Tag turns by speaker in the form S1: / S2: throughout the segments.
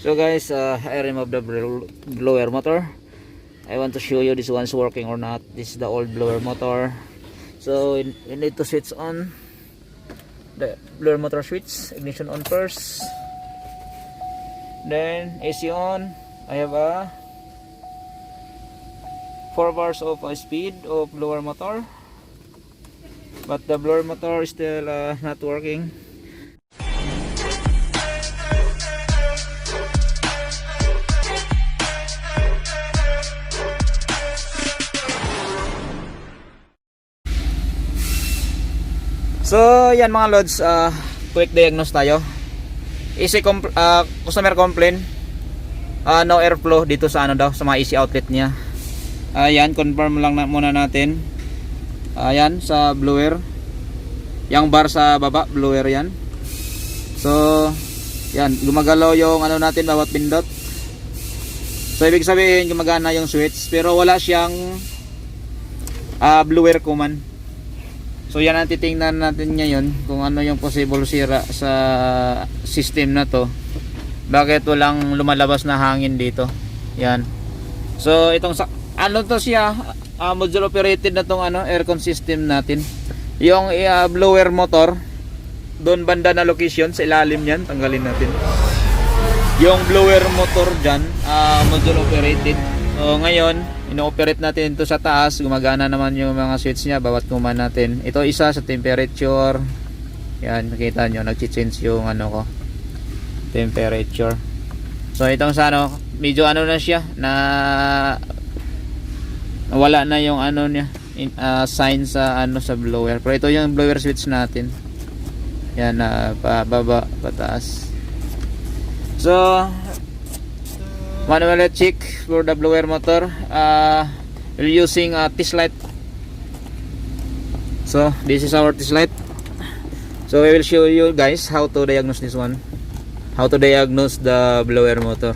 S1: So guys, I removed the blower motor. I want to show you this one's working or not. This is the old blower motor. So you need to switch on the blower motor switch. Ignition on first. Then AC on. I have a 4 bars of speed of blower motor, but the blower motor is still not working. So yan mga lods, quick diagnose tayo. Customer complain, no airflow dito sa ano daw, sa mga AC outlet niya. Ayan, confirm lang muna natin. Ayan, sa blower. Yang bar sa baba, blower yan. So, yan, gumagalaw yung ano natin, bawat pindot. So, ibig sabihin, gumagana yung switch. Pero wala siyang blower command. So, yan ang titingnan natin ngayon kung ano yung possible sira sa system na to. Bakit walang lumalabas na hangin dito. Yan. So, itong ano to siya, module operated na tong aircon system natin. Yung blower motor doon banda na location sa ilalim niyan, tanggalin natin. Yung blower motor diyan, module operated. So ngayon, ino-operate natin ito sa taas, gumagana naman yung mga switch niya bawat command natin. Ito isa sa temperature. Yan, nakita nyo, nag-change yung temperature. So itong sa medyo na siya na wala na yung niya sign sa sa blower. Pero ito yung blower switch natin. Yan, pababa, pataas. So manual check for the blower motor. We're using a test light. So this is our test light. So we will show you guys how to diagnose this one, how to diagnose the blower motor.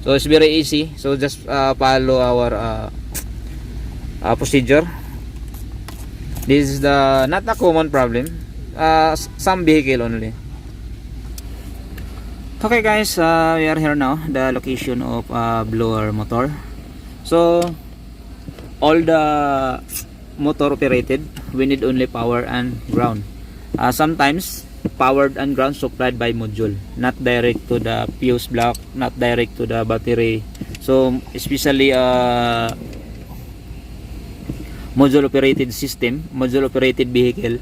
S1: So it's very easy. So just follow our procedure. This is not a common problem. Some vehicle only. Okay guys, we are here now, the location of blower motor. So all the motor operated, we need only power and ground. Sometimes powered and ground supplied by module, not direct to the fuse block, not direct to the battery. So especially module operated system, module operated vehicle,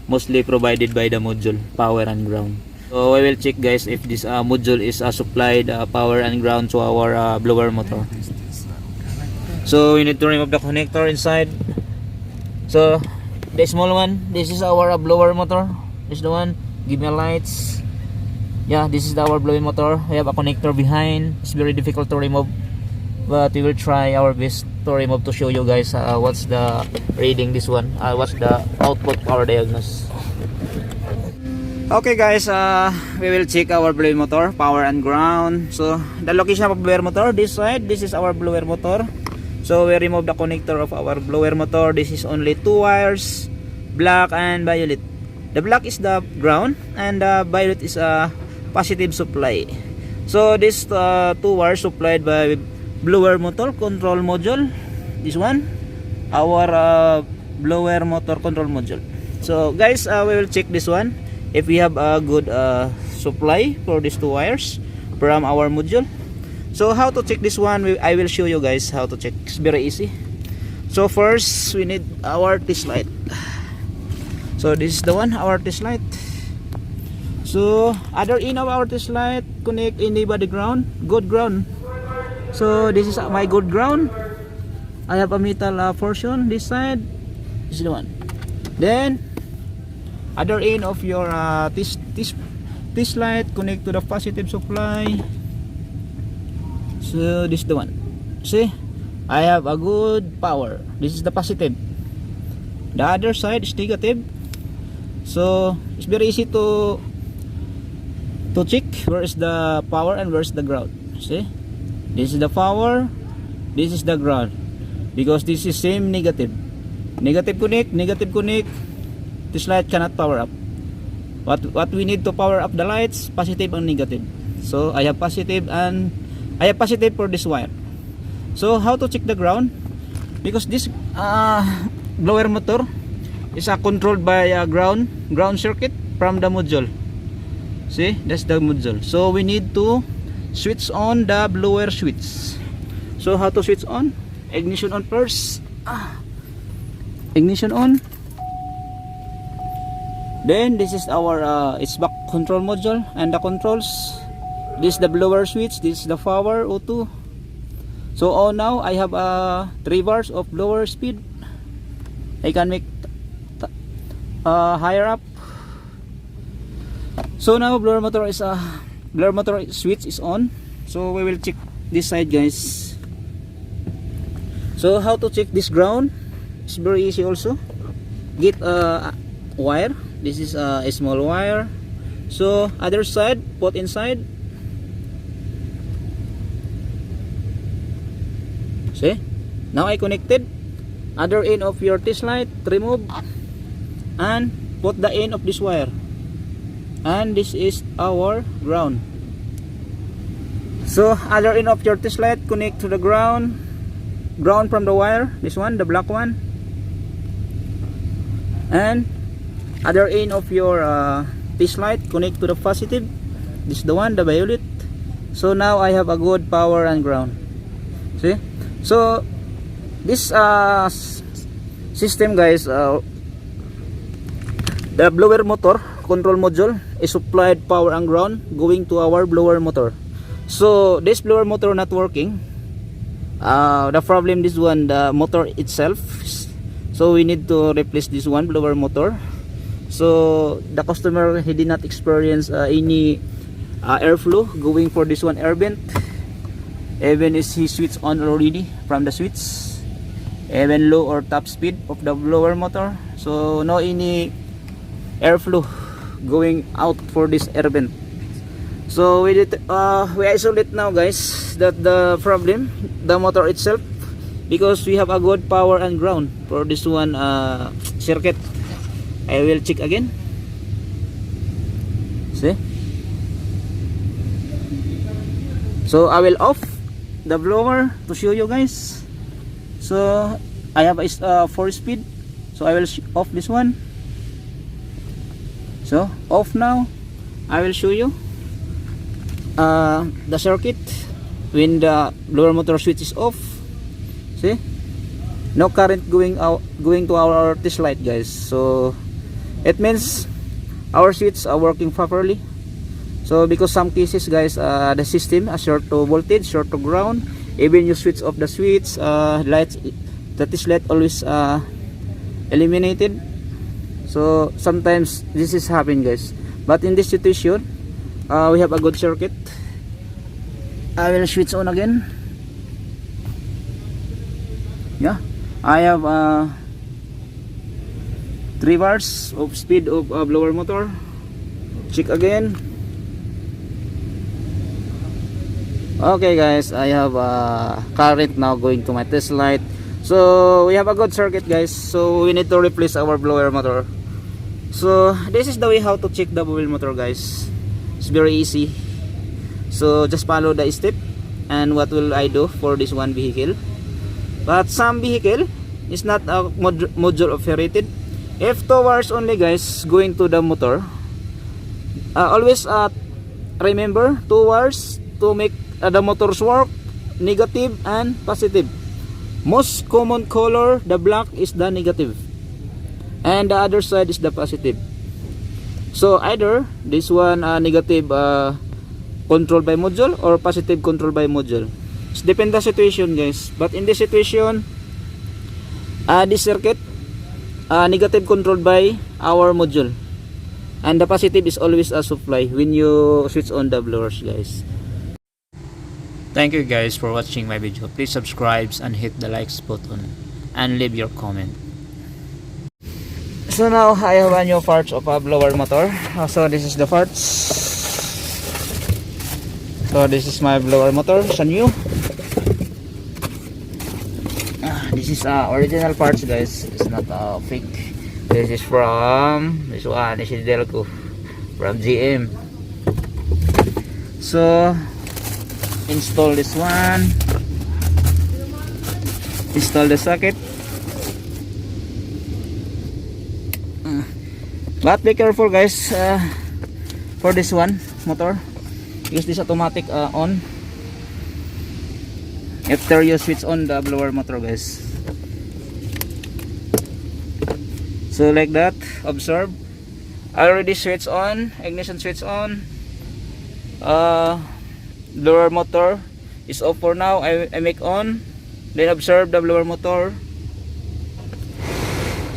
S1: mostly provided by the module, power and ground. So we will check guys if this module is supplied power and ground to our blower motor. So we need to remove the connector inside. So the small one, this is our blower motor. This is the one. Give me lights. Yeah, this is our blower motor. We have a connector behind. It's very difficult to remove, but we will try our best to remove to show you guys what's the reading this one, what's the output power diagnose. Okay guys, we will check our blower motor, power and ground. So the location of blower motor, this side, this is our blower motor. So we remove the connector of our blower motor. This is only 2 wires, black and violet. The black is the ground and the violet is a positive supply. So this 2 wires supplied by blower motor control module. This one, our blower motor control module. So guys, we will check this one if we have a good supply for these 2 wires from our module. So how to check this one, I will show you guys how to check. It's very easy. So first we need our test light. So this is the one, our test light. So other end of our test light, connect in the ground, good ground. So this is my good ground. I have a metal portion this side. This is the one. Then other end of your test light, connect to the positive supply. So this is the one. See, I have a good power. This is the positive. The other side is negative. So it's very easy to check where is the power and where is the ground. See, this is the power, this is the ground, because this is same negative. Negative connect, negative connect. This light cannot power up. What we need to power up the lights, positive and negative. So I have positive for this wire. So how to check the ground? Because this blower motor is controlled by ground circuit from the module. See, that's the module. So we need to switch on the blower switch. So how to switch on? Ignition on first. Ignition on. Then this is our it's back control module and the controls. This is the blower switch. This is the power O2. So now I have 3 bars of blower speed. I can make higher up. So now blower motor switch is on. So we will check this side, guys. So how to check this ground? It's very easy also. Get a wire. This is a small wire. So other side, put inside. See? Now I connected. Other end of your test light, remove and put the end of this wire. And this is our ground. So other end of your test light, connect to the ground from the wire, this one, the black one. And other end of your test light, connect to the positive, this is the one, the violet. So now I have a good power and ground. See? So this system, guys, the blower motor control module is supplied power and ground going to our blower motor. So this blower motor not working. The problem this one, the motor itself. So we need to replace this one blower motor. So the customer, he did not experience any airflow going for this one air vent. Even is he switched on already from the switch, even low or top speed of the blower motor. So no any airflow going out for this air vent. So we isolate now, guys, that the problem the motor itself, because we have a good power and ground for this one circuit. I will check again. See? So I will off the blower to show you, guys. So I have a 4-speed, so I will off this one. So off now. I will show you the circuit when the blower motor switch is off. See, no current going to our test light, guys. So it means our switches are working properly. So because some cases, guys, the system is short to voltage, short to ground. Even you switch off the switch, lights, the test light always eliminated. So sometimes this is happening, guys. But in this situation, we have a good circuit. I will switch on again. Yeah, I have 3 bars of speed of blower motor. Check again. Okay, guys, I have current now going to my test light. So we have a good circuit, guys. So we need to replace our blower motor. So this is the way how to check the blower motor, guys. It's very easy. So just follow the step. And what will I do for this one vehicle? But some vehicle is not a module operated. If 2 wires only, guys, going to the motor, always remember 2 wires to make the motors work, negative and positive. Most common color, the black, is the negative, and the other side is the positive. So either this one negative controlled by module or positive controlled by module. It depends the situation, guys. But in this situation, this circuit negative controlled by our module, and the positive is always a supply when you switch on the blowers, guys. Thank you, guys, for watching my video. Please subscribe and hit the likes button and leave your comment. So now I have a new parts of a blower motor. So this is the parts. So this is my blower motor. It's a new. This is original parts, guys. It's not fake. This is from this one. This is Delco from GM. So install this one, install the socket. But be careful guys, for this one motor, because this automatic on after you switch on the blower motor guys. So like that, observe, I already switch on, ignition switch on, blower motor is off for now. I make on, then observe the blower motor.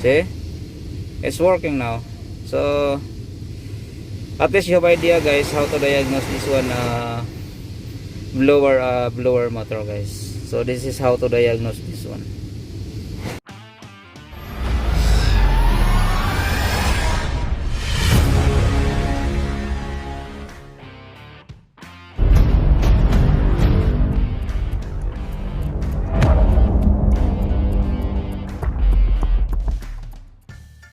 S1: See, it's working now. So at least you have idea guys how to diagnose this one blower motor guys. So this is how to diagnose this one.